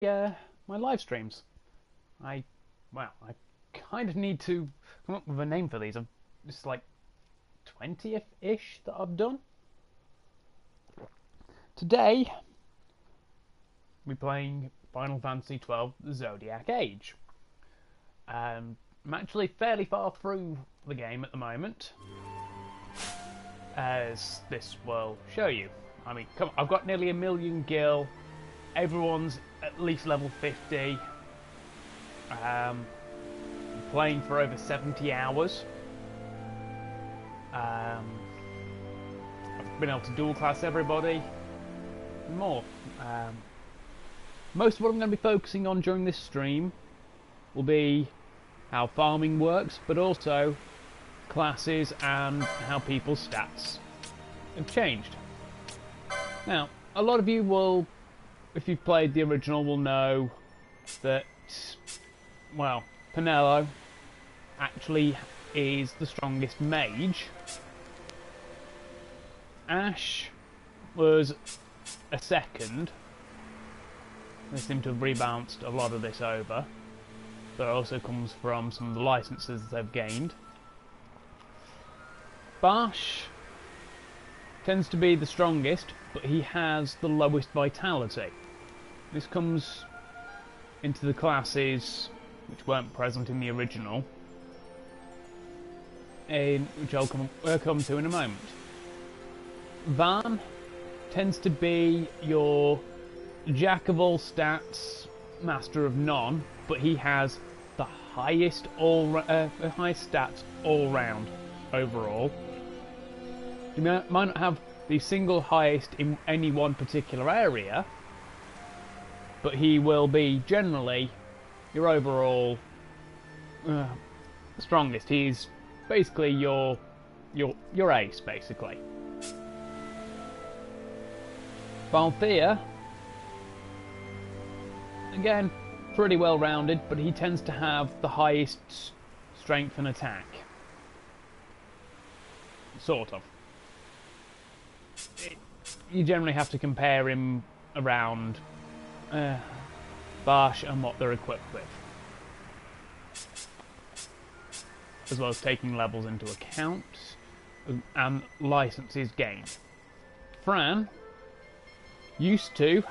my live streams. I I kind of need to come up with a name for these. It's like 20th-ish that I've done. Today, we're playing Final Fantasy 12 The Zodiac Age. I'm actually fairly far through the game at the moment, as this will show you. I mean, come on, I've got nearly 1,000,000 gil. Everyone's at least level 50. I'm playing for over 70 hours. I've been able to dual class everybody. And more. Most of what I'm going to be focusing on during this stream will be how farming works, but also classes and how people's stats have changed. Now, a lot of you will, if you've played the original, will know that, well, Penelo actually is the strongest mage. Ash was a second. They seem to have rebalanced a lot of this over. That also comes from some of the licenses they've gained. Bash tends to be the strongest, but he has the lowest vitality. This comes into the classes which weren't present in the original, which I'll come to in a moment. Van tends to be your jack of all stats, master of none, but he has the highest highest stats all round overall. He might not have the single highest in any one particular area, but he will be generally your overall strongest. He's basically your ace, basically. Valthea, again, pretty well rounded, but he tends to have the highest strength and attack. Sort of. You generally have to compare him around Bash and what they're equipped with, as well as taking levels into account and licenses gained. Fran used to,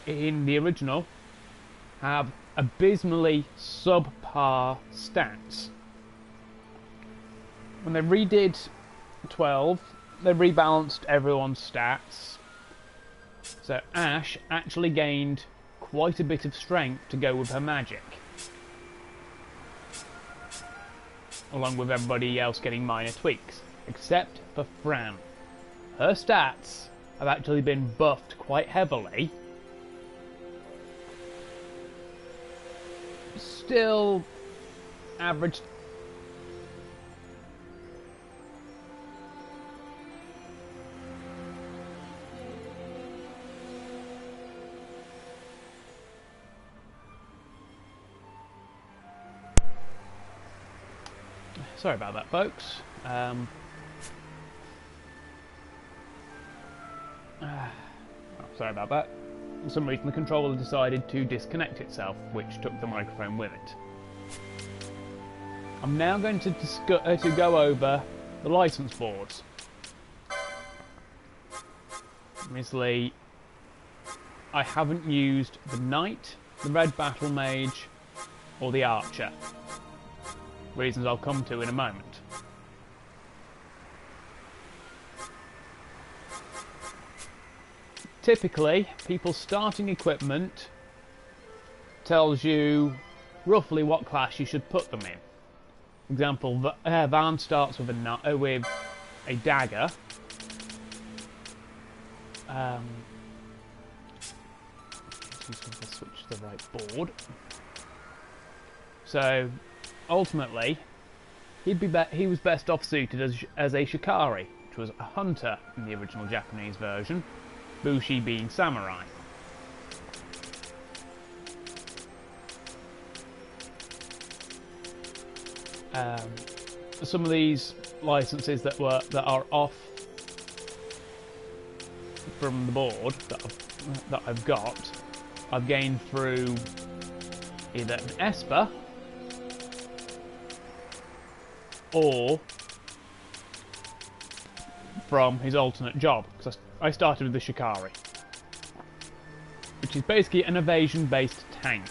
in the original, have abysmally subpar stats. When they redid 12, they rebalanced everyone's stats. So Ash actually gained quite a bit of strength to go with her magic, along with everybody else getting minor tweaks, except for Fran. Her stats have actually been buffed quite heavily. Still average. Sorry about that, folks. Sorry about that. For some reason the controller decided to disconnect itself, which took the microphone with it. I'm now going to go over the license boards. Obviously, I haven't used the Knight, the Red Battle Mage, or the Archer. Reasons I'll come to in a moment. Typically, people's starting equipment tells you roughly what class you should put them in. For example, Van starts with a dagger. Switch to the right board. So, ultimately, he was best off suited as a Shikari, which was a hunter in the original Japanese version. Bushi being samurai. Some of these licenses that are off from the board, that that I've got, I've gained through either an Esper or from his alternate job, because I started with the Shikari, which is basically an evasion-based tank.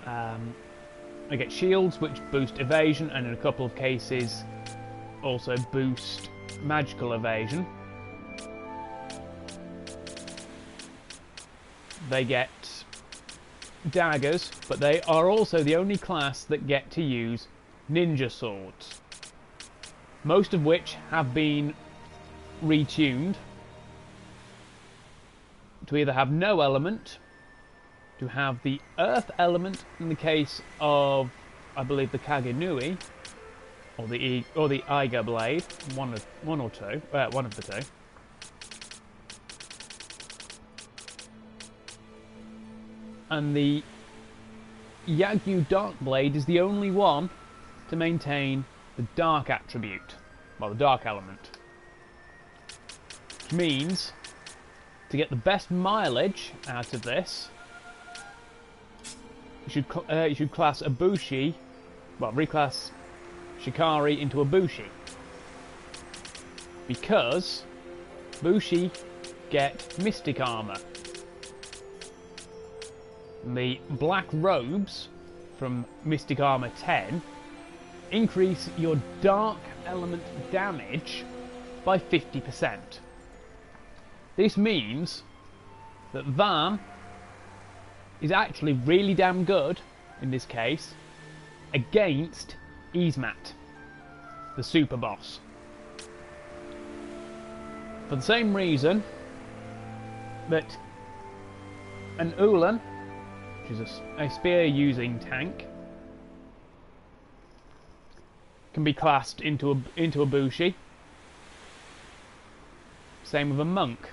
I get shields which boost evasion, and in a couple of cases also boost magical evasion. They get daggers, but they are also the only class that get to use ninja swords, most of which have been retuned to either have no element, to have the earth element in the case of, I believe, the Kagenui, or the Eiger blade, one of the two. And the Yagyu Dark Blade is the only one to maintain the dark attribute, well, the dark element. Which means, to get the best mileage out of this, you should class a Bushi, well, reclass Shikari into a Bushi. Because Bushi get Mystic Armor. The black robes from Mystic Armor 10 increase your dark element damage by 50%. This means that Vam is actually really damn good, in this case, against Yzmat, the super boss. For the same reason that an Ulan, which is a spear-using tank, can be classed into a Bushi. Same with a monk,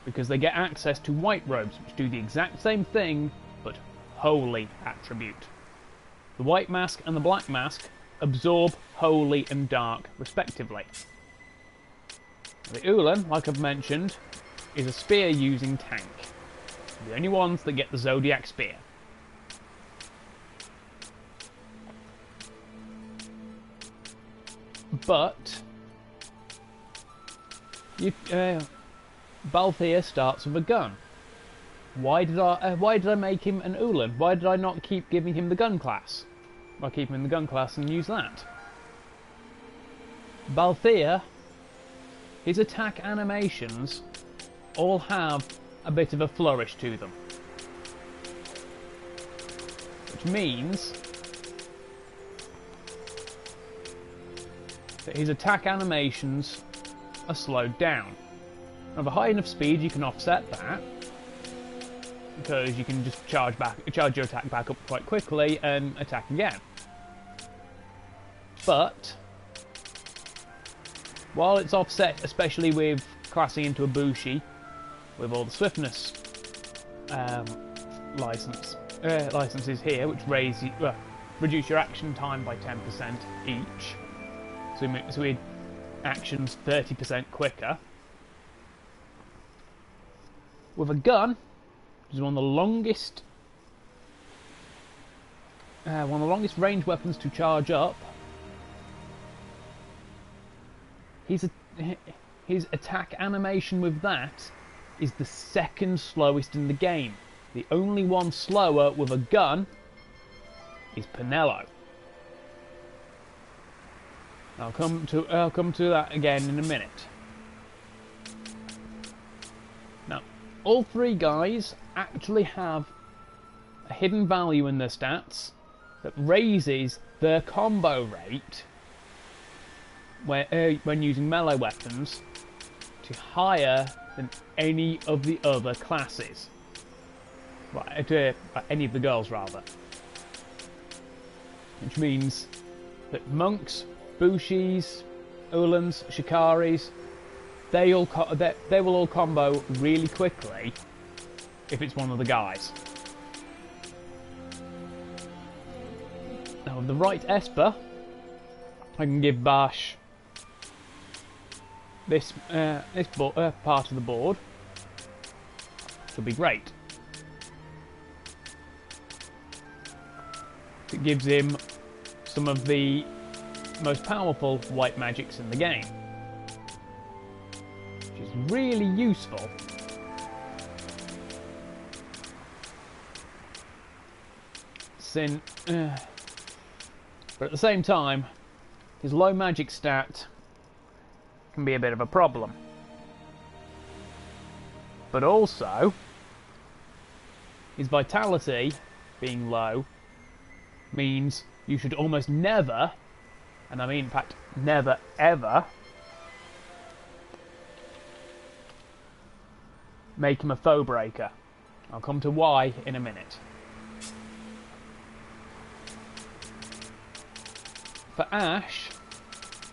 because they get access to white robes, which do the exact same thing, but holy attribute. The white mask and the black mask absorb holy and dark, respectively. The Ulan, like I've mentioned, is a spear-using tank. The only ones that get the Zodiac Spear. But Balthier starts with a gun. Why did I make him an Ulan? Why did I not keep giving him the gun class? Why keep him in the gun class and use that? Balthier, his attack animations all have a bit of a flourish to them, which means that his attack animations are slowed down. At a high enough speed, you can offset that, because you can just charge your attack back up quite quickly and attack again. But while it's offset, especially with classing into a Bushi, with all the swiftness licenses here, which reduce your action time by 10% each, so we actions 30% quicker. With a gun, which is one of the longest range weapons to charge up, his attack animation with that is the second slowest in the game. The only one slower with a gun is Pinello. I'll come to that again in a minute. Now, all three guys actually have a hidden value in their stats that raises their combo rate when using melee weapons to higher than any of the other classes. Any of the girls, rather. Which means that monks, Bushis, Ulans, Shikaris, they will all combo really quickly if it's one of the guys. Now with the right Esper, I can give Bash this part of the board, could be great. It gives him some of the most powerful white magics in the game, which is really useful. But at the same time, his low magic stat can be a bit of a problem. But also, his vitality being low means you should almost never, and I mean in fact never ever, make him a foe breaker. I'll come to why in a minute. For Ash,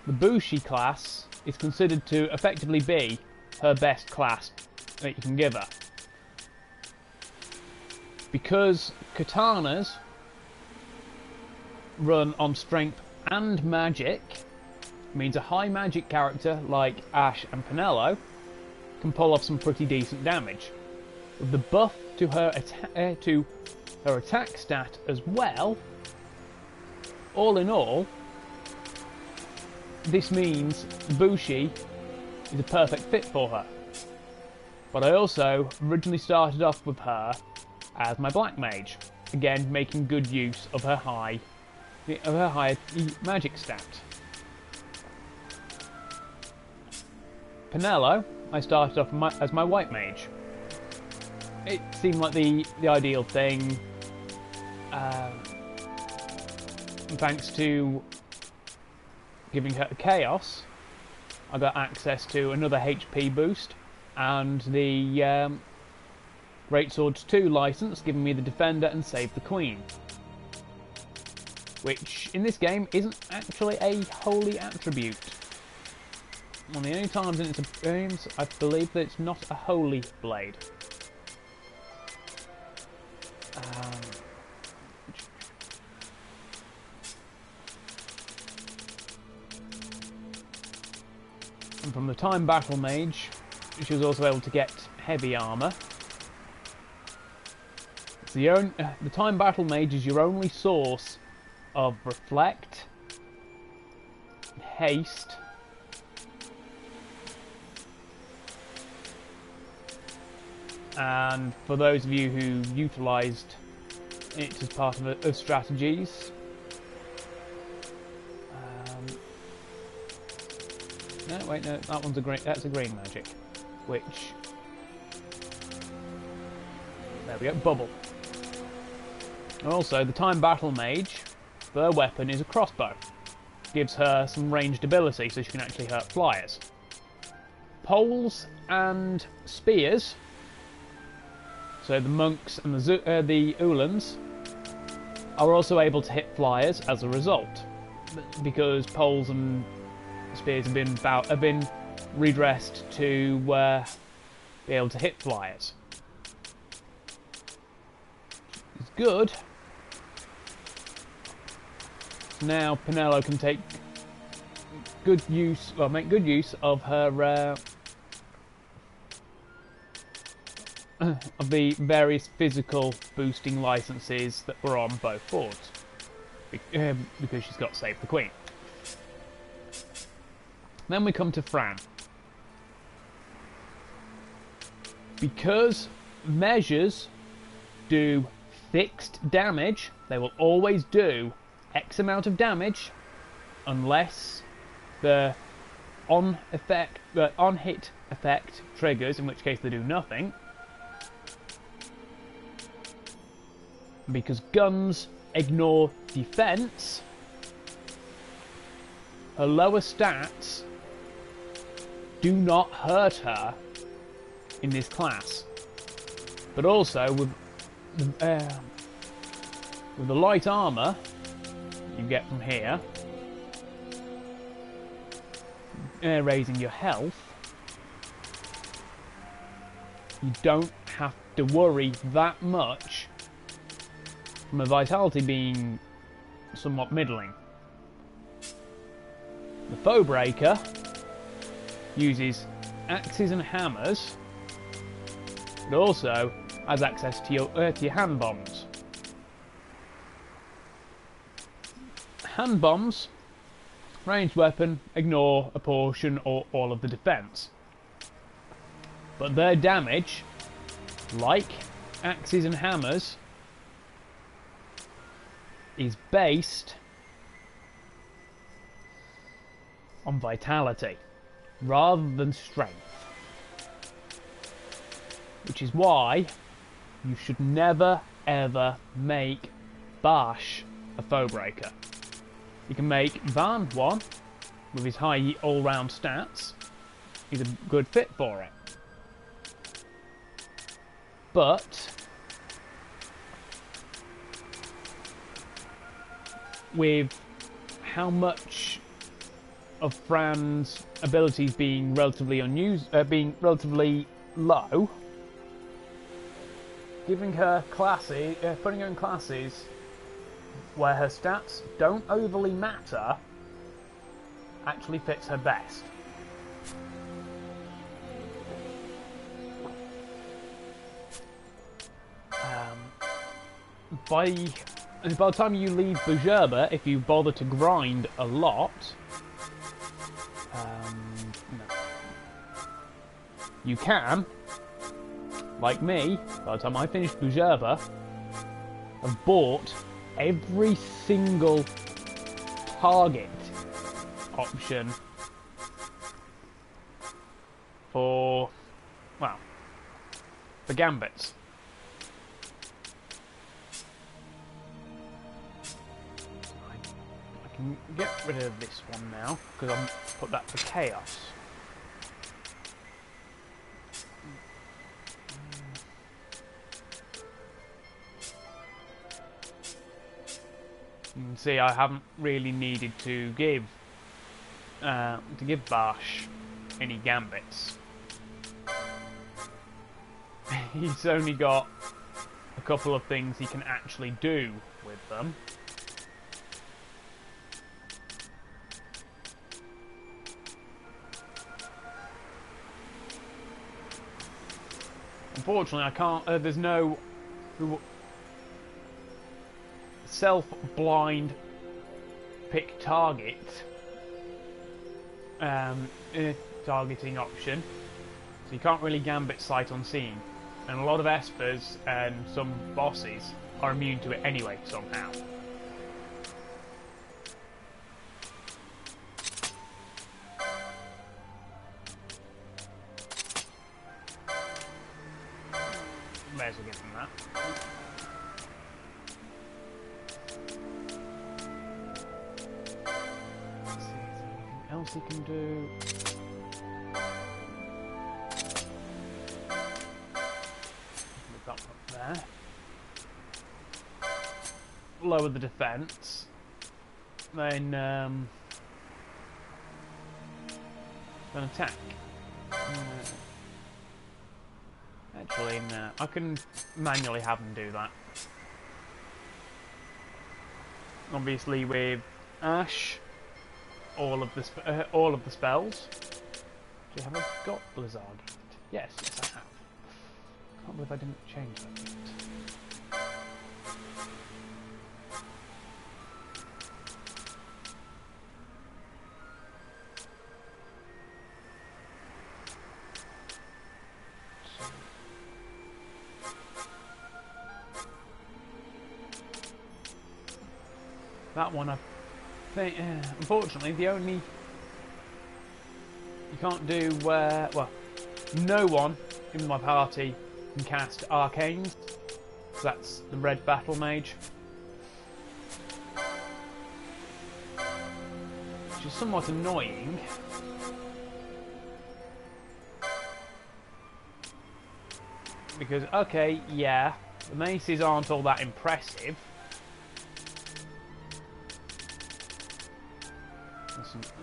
the Bushi class is considered to effectively be her best class that you can give her. Because katanas run on strength and magic, means a high magic character like Ash and Penelo can pull off some pretty decent damage. With the buff to her attack stat as well, all in all, this means Bushi is a perfect fit for her. But I also originally started off with her as my black mage, again making good use of her high magic stat. Penelo, I started off as my white mage. It seemed like the ideal thing, thanks to giving her chaos. I got access to another HP boost and the Great Swords 2 license, giving me the Defender and Save the Queen, which in this game isn't actually a holy attribute. One of the only times in its games I believe that it's not a holy blade. And from the Time Battle Mage, she was also able to get heavy armor. It's the Time Battle Mage is your only source of reflect, haste, and for those of you who utilised it as part of strategies, no, wait, no, that one's that's a green magic, which, there we go, bubble. And also, the Time Battle Mage, their weapon is a crossbow. Gives her some ranged ability, so she can actually hurt flyers. Poles and spears, so the monks and the Ulans, are also able to hit flyers as a result, because poles and spears have been redressed to be able to hit flyers. It's good. Now Penelo can take make good use of her of the various physical boosting licenses that were on both boards, because she's got Save the Queen. Then we come to Fran. Because measures do fixed damage, they will always do X amount of damage unless the on-hit effect triggers, in which case they do nothing. Because guns ignore defense, her lower stats do not hurt her in this class. But also with the light armor you get from here, raising your health, you don't have to worry that much from a vitality being somewhat middling. The Foe Breaker uses axes and hammers It also has access to your hand bombs. Hand bombs, ranged weapon, ignore a portion or all of the defense. But their damage, like axes and hammers, is based on vitality rather than strength. Which is why you should never ever make Bash a foe breaker. You can make Van one with his high all-round stats. He's a good fit for it. But with how much of Fran's abilities being relatively being relatively low, giving her classes, putting her in classes where her stats don't overly matter, actually fits her best. By the time you leave Bajurba, if you bother to grind a lot, no. You can, like me, by the time I finish Bajurba, have bought every single target option for, well, the gambits. I can get rid of this one now, because I'll put that for chaos. You can see I haven't really needed to give Bash any gambits. He's only got a couple of things he can actually do with them. Unfortunately, I can't. There's no self-blind pick target targeting option, so you can't really gambit sight unseen, and a lot of espers and some bosses are immune to it anyway somehow. May as well give them that. Else he can do. Put that up there. Lower the defense. Then attack. Actually, no. I can manually have him do that. Obviously, with Ash. All of the spells. Do have I got Blizzard? Yes, I have. Can't believe I didn't change that yet. That one I think, unfortunately, the only you can't do well, no one in my party can cast arcanes. So that's the red battle mage, which is somewhat annoying. Because okay, yeah, the maces aren't all that impressive.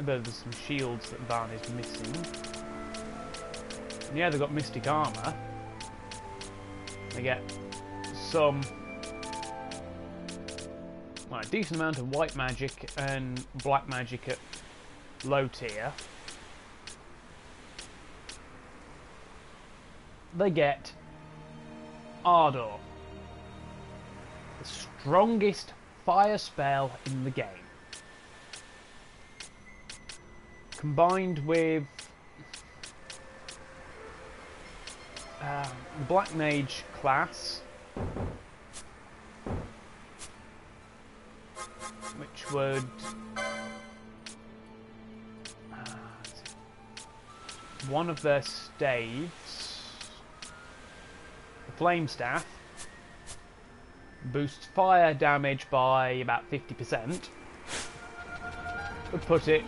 There's some shields that Van is missing. And yeah, they've got mystic armour. They get some, well, a decent amount of white magic and black magic at low tier. They get Ardor. The strongest fire spell in the game. Combined with the Black Mage class, which would one of their staves, the Flame Staff, boosts fire damage by about 50%. Would put it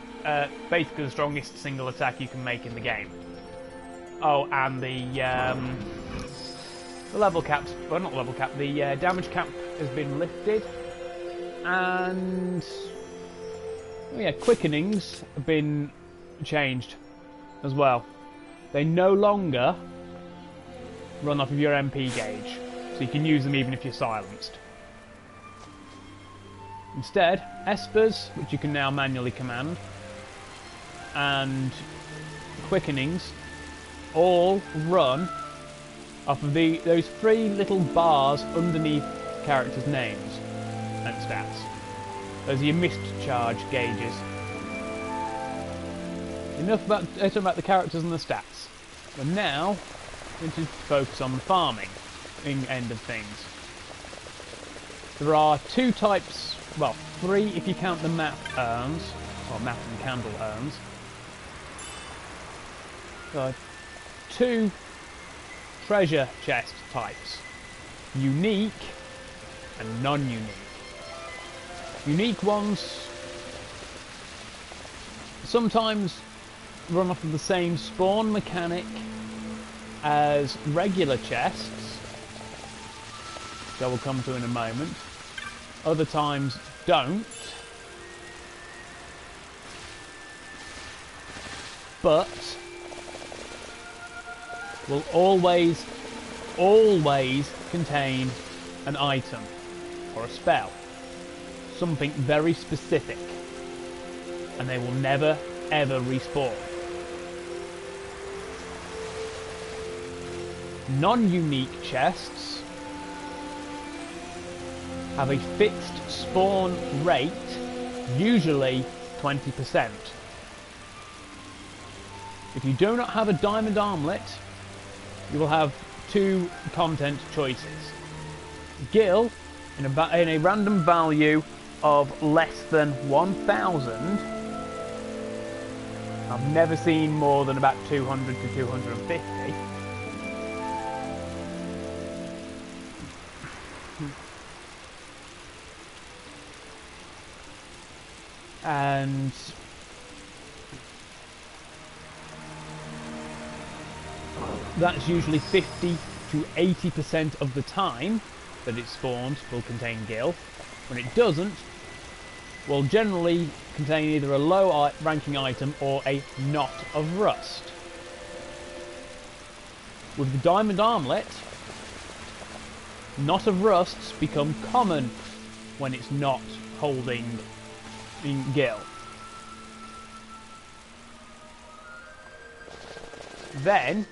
basically the strongest single attack you can make in the game. Oh, and the level caps, well, not level cap, the damage cap has been lifted, and oh yeah, quickenings have been changed as well. They no longer run off of your MP gauge, so you can use them even if you're silenced. Instead, Espers, which you can now manually command, and quickenings all run off of those three little bars underneath characters' names and stats. Those are your missed charge gauges. Enough about talking about the characters and the stats. We're now going to focus on the farming end of things. There are two types, well, three if you count the map urns, or map and candle urns. There are two treasure chest types, unique and non-unique. Unique ones sometimes run off of the same spawn mechanic as regular chests, which I will come to in a moment. Other times don't, but will always contain an item or a spell, something very specific, and they will never ever respawn. Non-unique chests have a fixed spawn rate, usually 20%. If you do not have a diamond armlet, you will have two content choices. Gil, in a random value of less than 1,000. I've never seen more than about 200 to 250. And that's usually 50 to 80% of the time that it's spawned will contain Gil. When it doesn't, will generally contain either a low ranking item or a knot of rust. With the diamond armlet, knot of rusts become common when it's not holding in Gil. Then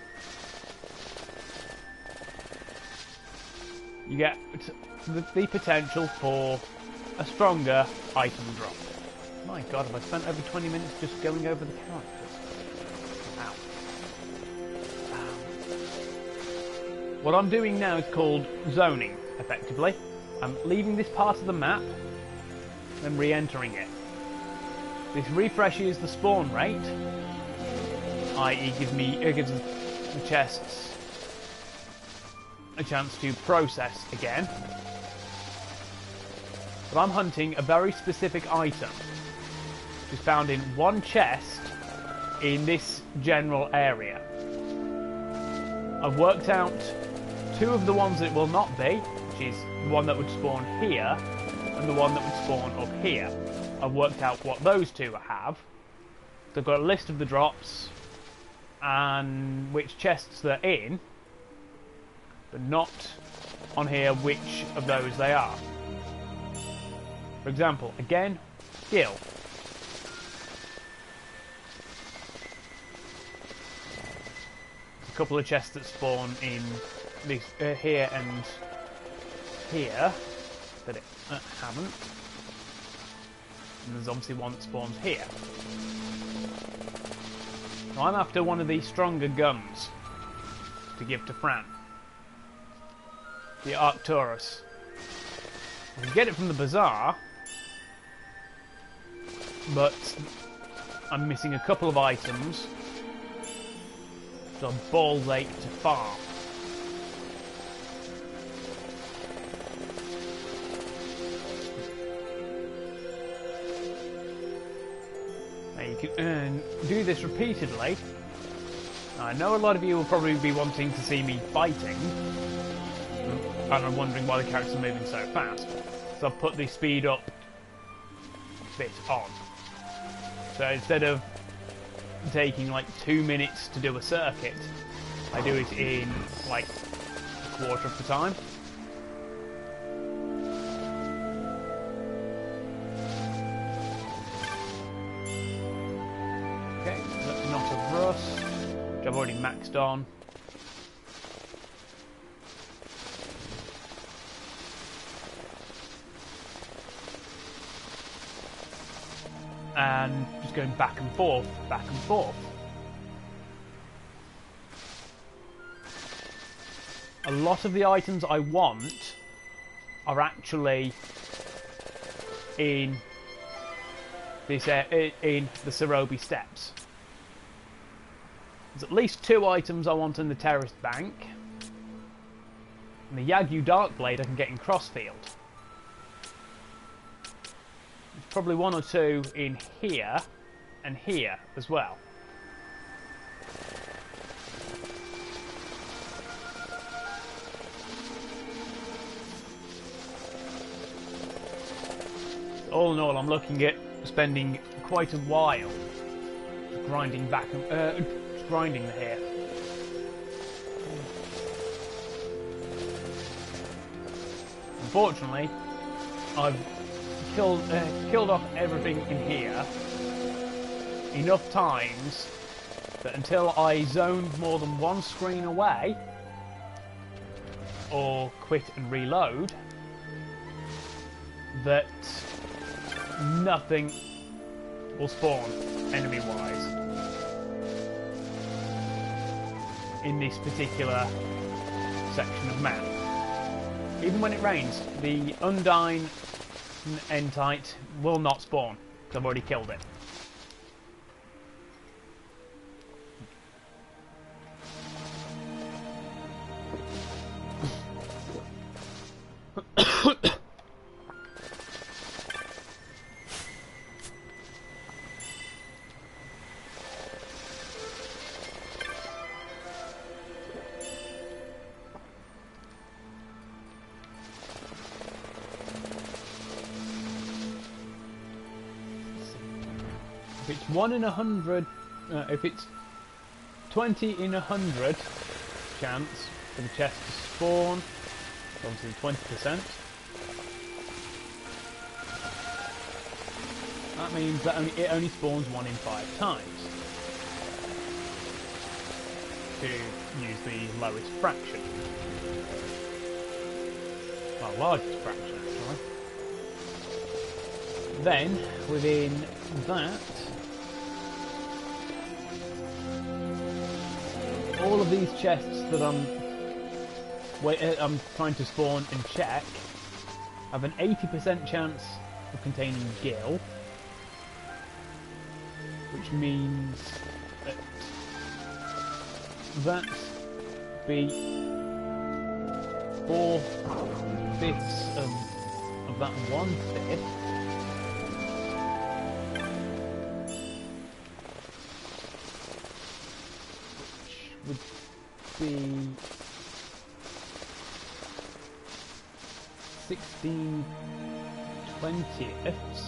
you get the potential for a stronger item drop. My god, have I spent over 20 minutes just going over the characters? Ow. What I'm doing now is called zoning, effectively. I'm leaving this part of the map, then re-entering it. This refreshes the spawn rate, i.e. gives the chests a chance to process again. But I'm hunting a very specific item, which is found in one chest in this general area. I've worked out two of the ones that it will not be, which is the one that would spawn here and the one that would spawn up here. I've worked out what those two have. So I've got a list of the drops and which chests they're in, but not on here which of those they are. For example, again, Gil. A couple of chests that spawn in this here and here that it haven't. And there's obviously one that spawns here. Now I'm after one of these stronger guns to give to Fran. The Arcturus. You can get it from the bazaar, but I'm missing a couple of items, so I'm balls ache to farm. Now you can do this repeatedly. I know a lot of you will probably be wanting to see me fighting, and I'm wondering why the characters are moving so fast. So I've put the speed up bit on. So instead of taking like 2 minutes to do a circuit, I do it in like a quarter of the time. Okay, that's not a rust, which I've already maxed on. And just going back and forth, back and forth. A lot of the items I want are actually in this in the Cerobi Steppes. There's at least 2 items I want in the Terraced Bank, and the Yagyu Darkblade I can get in Crossfield. There's probably 1 or 2 in here and here as well. All in all, I'm looking at spending quite a while grinding back and grinding here. Unfortunately, I've killed off everything in here enough times that until I zoned more than 1 screen away or quit and reload, that nothing will spawn enemy-wise in this particular section of map. Even when it rains, the Undyne Entite will not spawn, because I've already killed it. If it's 1 in 100, if it's 20 in 100 chance for the chest to spawn, obviously 20%. That means that it only spawns 1 in 5 times to use the lowest fraction. Well, largest fraction actually. Then within that, all of these chests that I'm trying to spawn and check have an 80% chance of containing gil, which means that be 4/5 of that 1/5. Would be 16/20ths.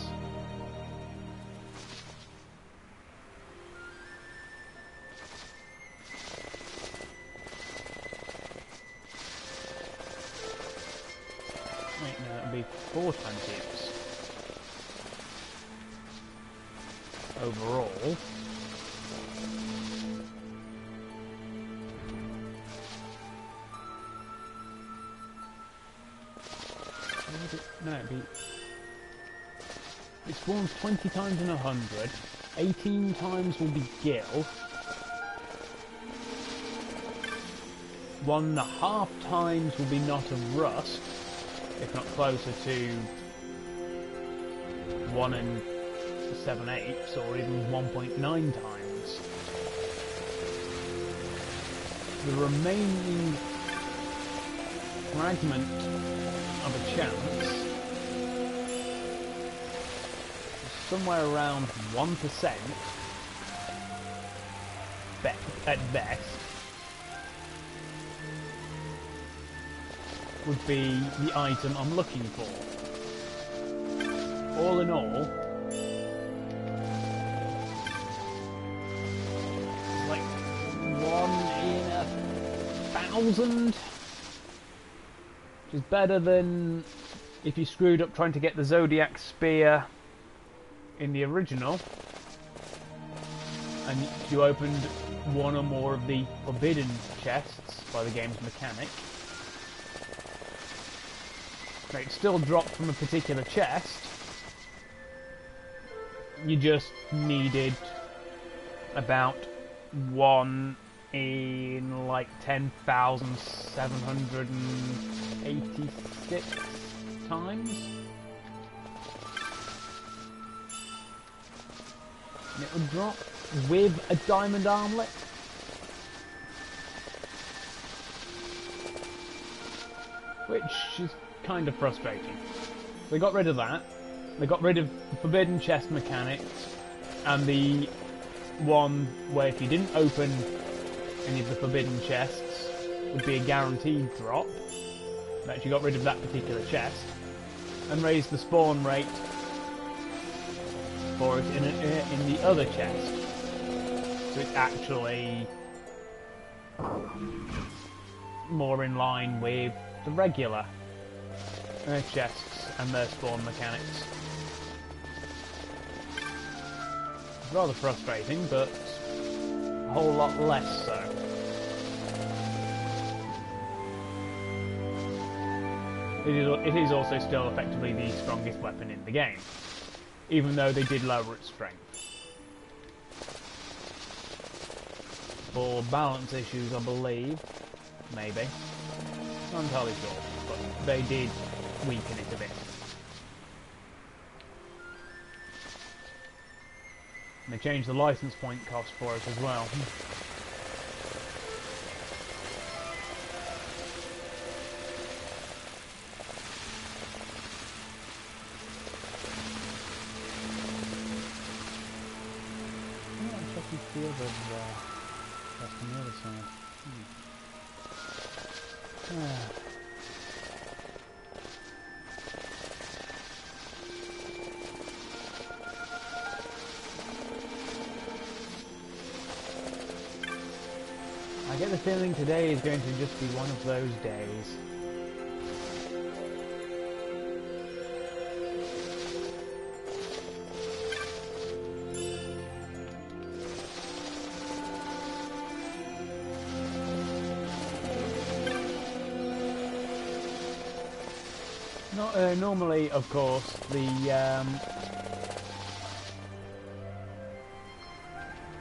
Wait, no, that would be 4/20ths overall. What would it? No, it'd be... It spawns 20 times in 100. 18 times will be Gil. 1.5 times will be Knot of Rust, if not closer to 1 and 7/8, or even 1.9 times. The remaining fragment of a chance is somewhere around 1% at best, would be the item I'm looking for. All in all, like 1 in 1,000, which is better than if you screwed up trying to get the Zodiac Spear in the original, and you opened one or more of the forbidden chests by the game's mechanic. It still dropped from a particular chest. You just needed about 1 in like 10,786 times. And it would drop with a diamond armlet. Which is kind of frustrating. They got rid of that. They got rid of the forbidden chest mechanics, and the one where if you didn't open any of the forbidden chests would be a guaranteed drop. They actually got rid of that particular chest and raised the spawn rate for it in the other chest. So it's actually more in line with the regular chests and their spawn mechanics. It's rather frustrating, but a whole lot less so. It is also still effectively the strongest weapon in the game, even though they did lower its strength. For balance issues, I believe. Maybe. Not entirely sure, but they did weaken it a bit. And they changed the license point cost for it as well. The other that's on the other side. I get the feeling today is going to just be one of those days. Normally, of course, the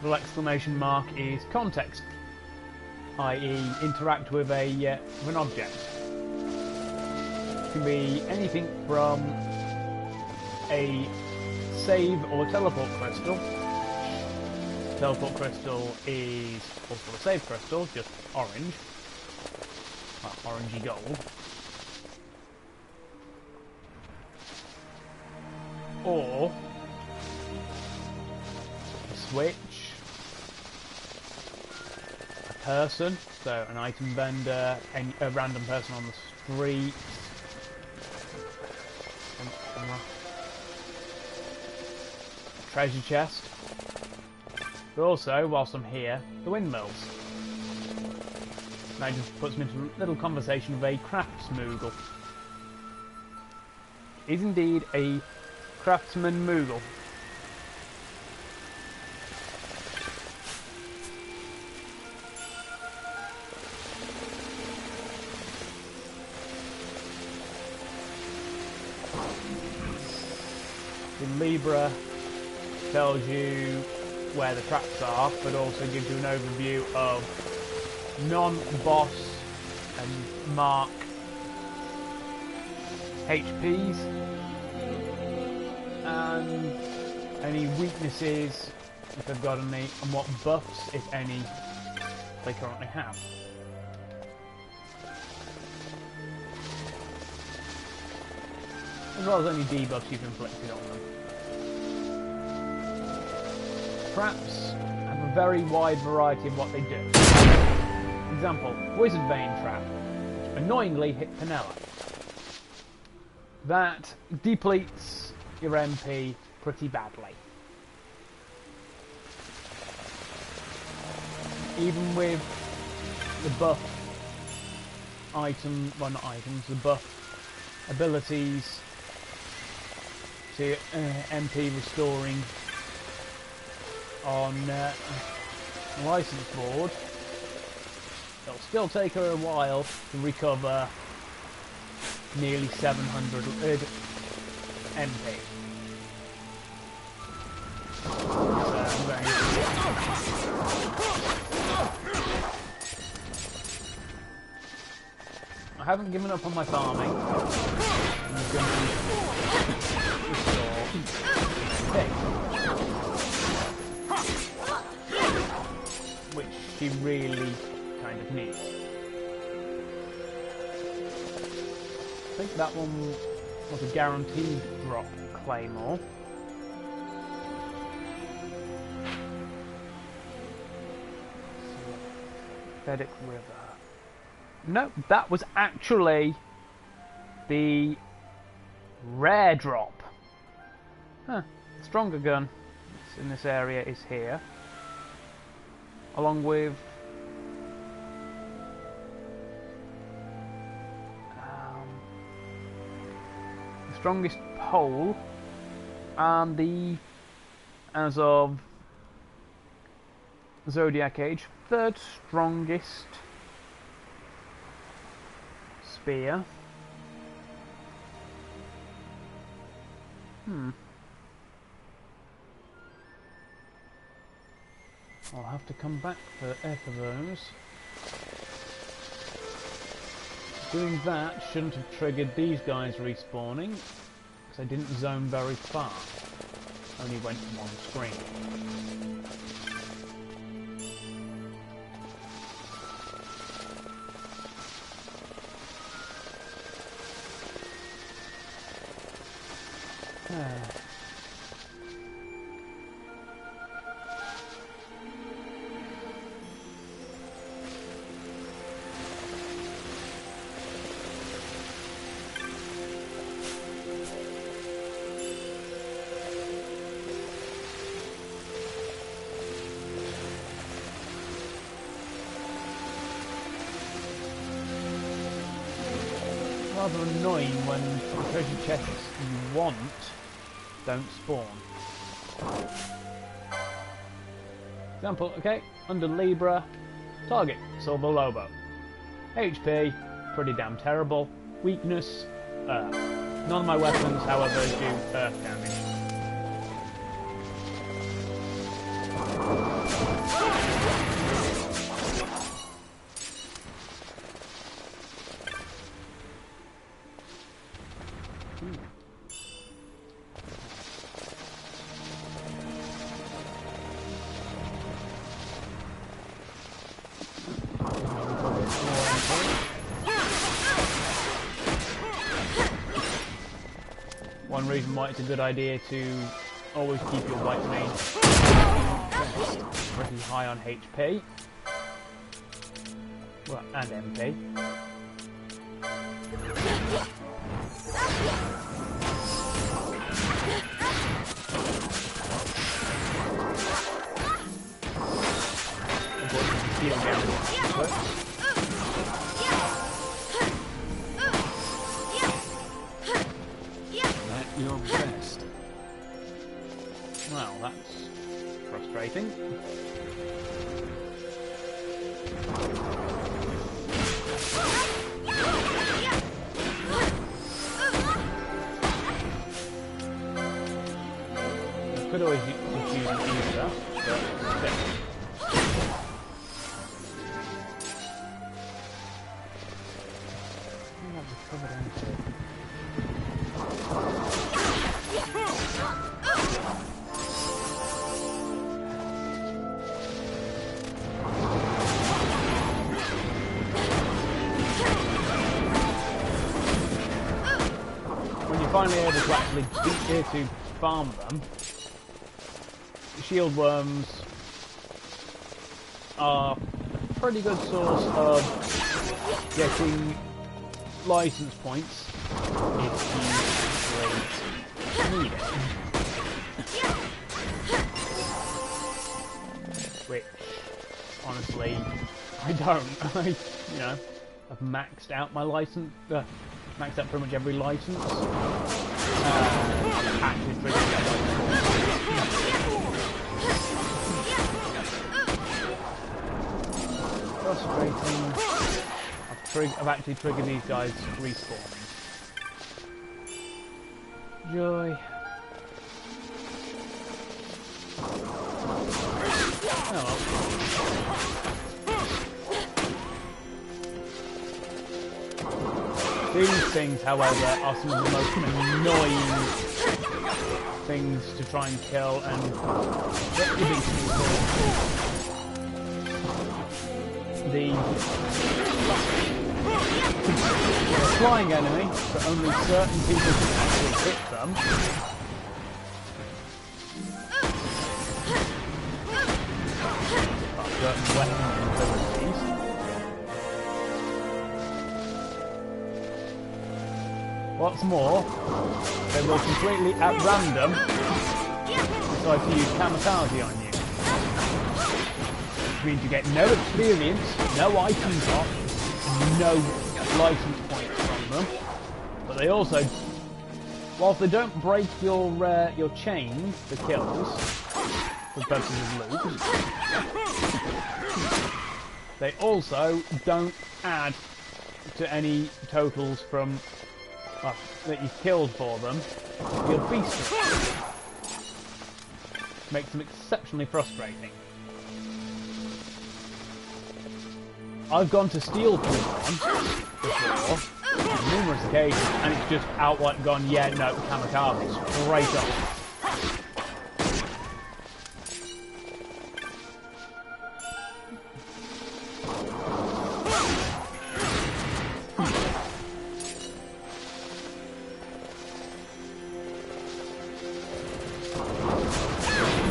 little exclamation mark is context, i.e. interact with an object. It can be anything from a save or teleport crystal. Teleport crystal is also a save crystal, just orange, orangey gold. Or a switch, a person, so an item vendor, a random person on the street, treasure chest, but also, whilst I'm here, the windmills. And that just puts me into a little conversation of a craftsmoogle. Is indeed a craftsman moogle. The Libra tells you where the traps are, but also gives you an overview of non-boss and mark HPs and any weaknesses, if they've got any, and what buffs, if any, they currently have. As well as any debuffs you've inflicted on them. Traps have a very wide variety of what they do. Example, Wizard Vein Trap, which annoyingly hit Penella. That depletes your MP pretty badly. Even with the buff item, well not items, the buff abilities to MP restoring on license board, it'll still take her a while to recover nearly 700 MP. I haven't given up on my farming. I'm going to restore thing, which she really kind of needs. I think that one was a guaranteed drop claymore. Vedic River. No, that was actually the rare drop. Huh. Stronger gun in this area is here, along with the strongest pole and the, as of Zodiac Age, third strongest spear. I'll have to come back for those. Doing that shouldn't have triggered these guys respawning, because I didn't zone very far. Only went to one screen. Rather annoying when the treasure chests you want don't spawn. Example, okay, under Libra, target, Silver Lobo. HP, pretty damn terrible. Weakness, Earth. None of my weapons, however, do Earth damage. One reason why it's a good idea to always keep your white mage pretty high on HP, well, and MP. Your best. Well, that's frustrating. could always just use an ether, but still. Covered anything. When you're finally able to actually to farm them, shield worms are a pretty good source of getting license points if you need it. Which, honestly, I don't. You know, I've maxed out my license, maxed out pretty much every license. Actually, frustrating. I've actually triggered these guys respawning. Joy. Oh well. These things, however, are some of the most annoying things to try and kill, and what you they're a flying enemy, but only certain people can actually hit them. Certain weapons and abilities. What's more, they will completely at random decide to use kamikaze on you. Which means you get no experience, no items off, no license points from them. But they also, whilst they don't break your chain for kills, for purposes of loot, they also don't add to any totals from that you've killed for them. Your beast makes them exceptionally frustrating. I've gone to steal from one before, on numerous occasions, and it's just outright gone, yeah, no, kamikaze, straight off.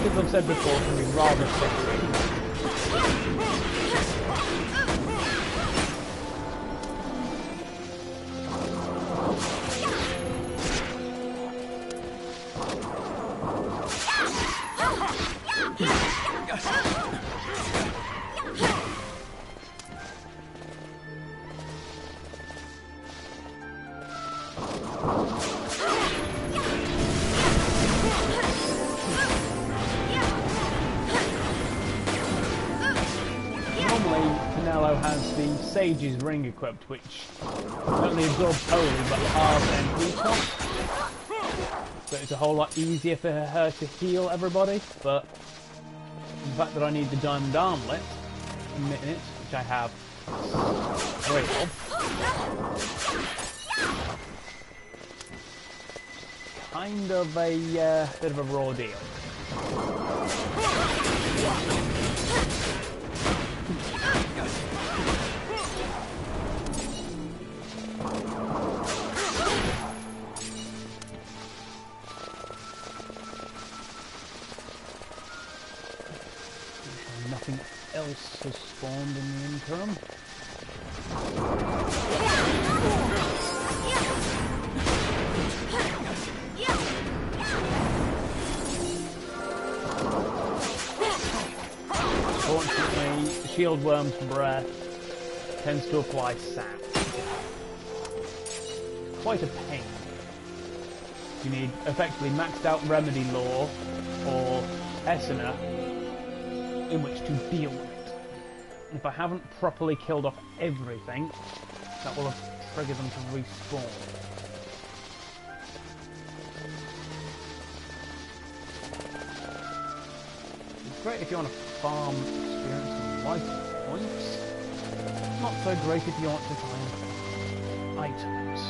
As I've said before, can be rather frustrating. Has the Sage's Ring equipped, which not only absorbs holy but halves MP cost. So it's a whole lot easier for her to heal everybody, but the fact that I need the Diamond Armlet in it, which I have 3 of, kind of a bit of a raw deal. Nothing else has spawned in the interim. Fortunately, Shield Worm's breath tends to apply sap. Quite a pain. You need effectively maxed out Remedy Lore or Essener in which to deal with it. And if I haven't properly killed off everything, that will have triggered them to respawn. great if you want to farm experience and life points. Not so great if you want to find items.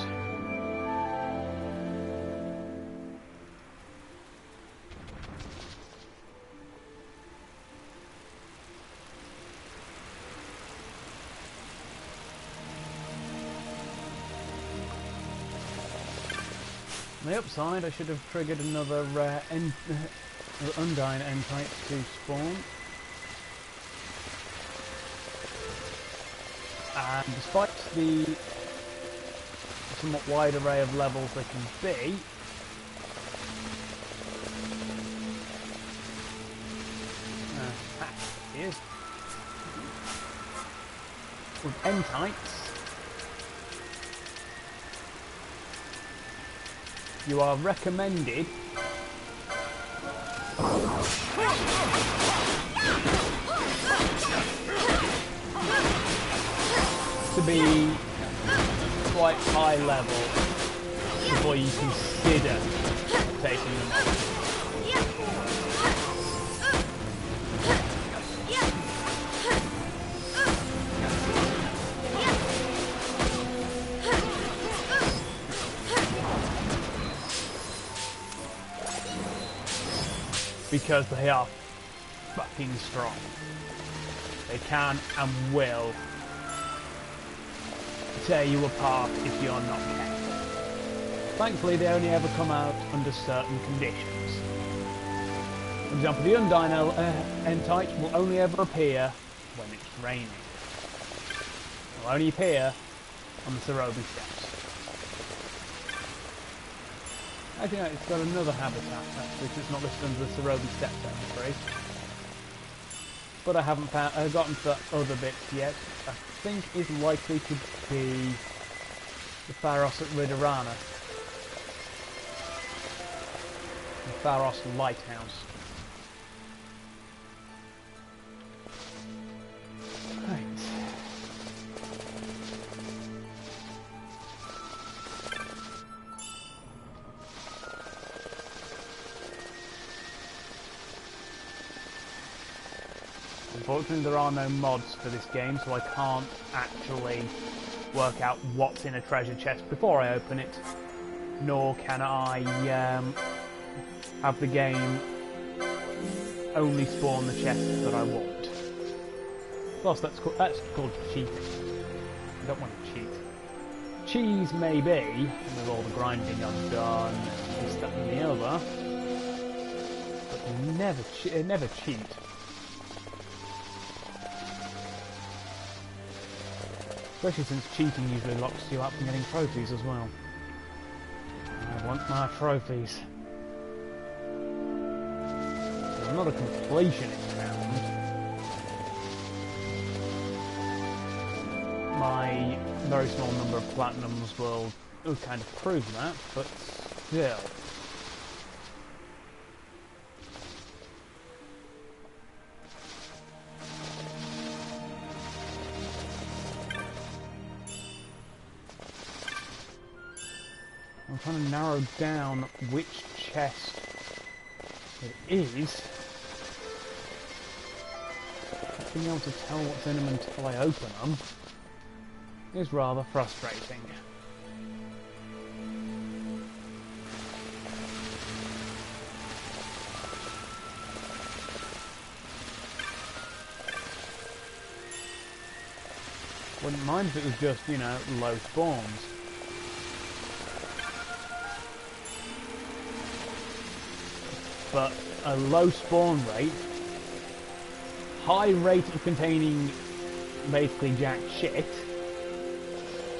On the upside, I should have triggered another Undyne end type to spawn. And despite the somewhat wide array of levels they can be, here's with end types, you are recommended to be quite high level before you consider taking them on. Because they are fucking strong. They can and will tear you apart if you're not careful. Thankfully, they only ever come out under certain conditions. For example, the Undyne N-types will only ever appear when it's raining. They'll only appear on the Cerobi steppes. I think it's got another habitat actually, which is not listed under the Cerobi steppes, I'm afraid. But I haven't gotten to that other bit yet. I think is likely to be the Pharos at Ridarana. The Pharos Lighthouse. Right. Unfortunately, there are no mods for this game, so I can't actually work out what's in a treasure chest before I open it, nor can I have the game only spawn the chests that I want. Plus, that's called cheating. I don't want to cheat. Cheese maybe, with all the grinding I've done, this, that, and the other, but never cheat. Especially since cheating usually locks you up from getting trophies as well. I want my trophies. I'm not a completionist hound. My very small number of platinums will kind of prove that, but still. I'm trying to narrow down which chest it is. Not being able to tell what's in them until I open them is rather frustrating. Wouldn't mind if it was just, you know, low spawns. But a low spawn rate, high rate of containing basically jack shit,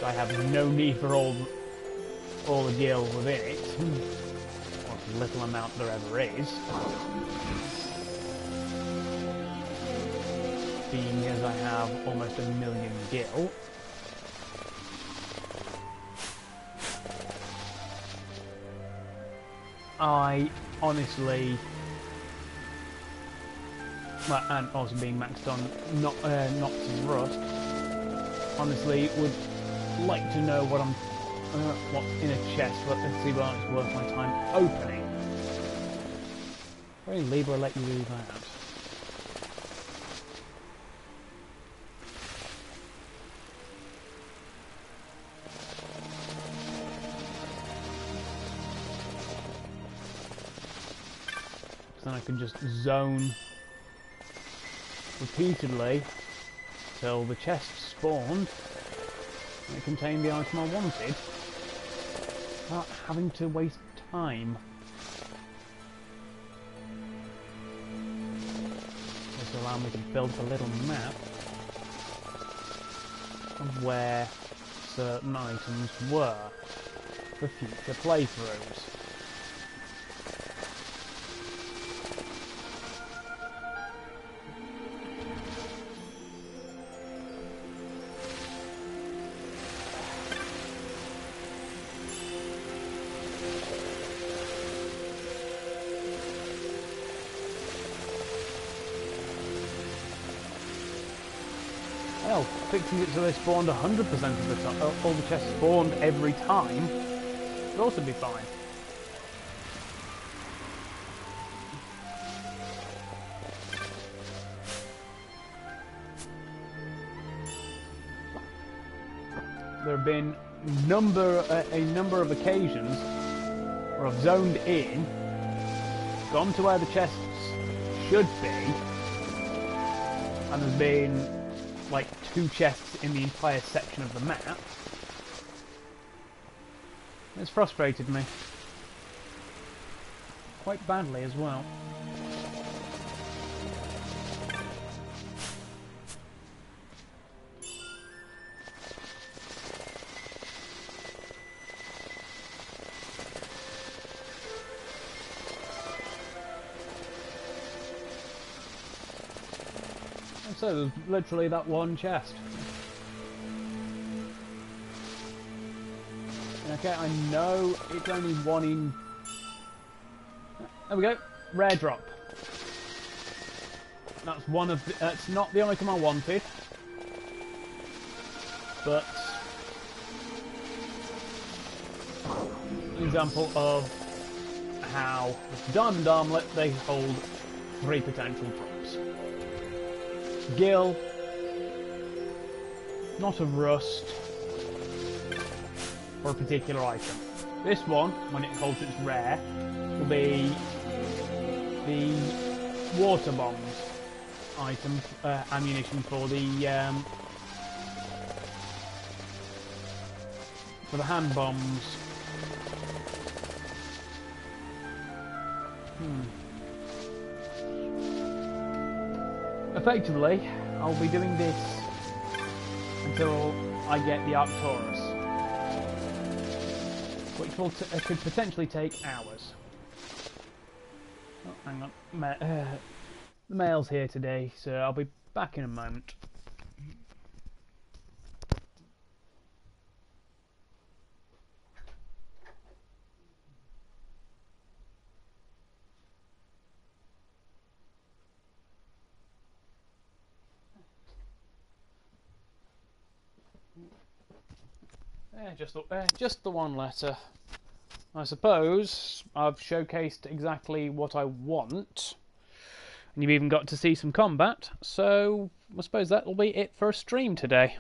so I have no need for all the gil within it, or the little amount there ever is, being as I have almost 1 million gil. I honestly, well, and also being maxed on Nox and Rust, honestly would like to know what what's in a chest, let's see whether it's worth my time opening. Very Libra let you do that. then I can just zone repeatedly till the chest spawned and it contained the item I wanted, without having to waste time. This will allow me to build a little map of where certain items were for future playthroughs. Well, fixing it so they spawned 100% of the time, all the chests spawned every time, would also be fine. There have been a number of occasions where I've zoned in, gone to where the chests should be, and there's been like 2 chests in the entire section of the map. It's frustrated me quite badly as well. So there's literally that one chest. Okay, I know it's only one in... There we go, rare drop. That's one of the... That's not the item I wanted. But... an example of how with Diamond Armlet they hold 3 potential drops. Gil, not of rust, or a particular item. This one, when it holds its rare, will be the water bombs item, ammunition for the hand bombs. Effectively, I'll be doing this until I get the Arcturus, which will could potentially take hours. Oh, hang on, the mail's here today, so I'll be back in a moment. Just the one letter. I suppose I've showcased exactly what I want, and you've even got to see some combat, so I suppose that'll be it for a stream today.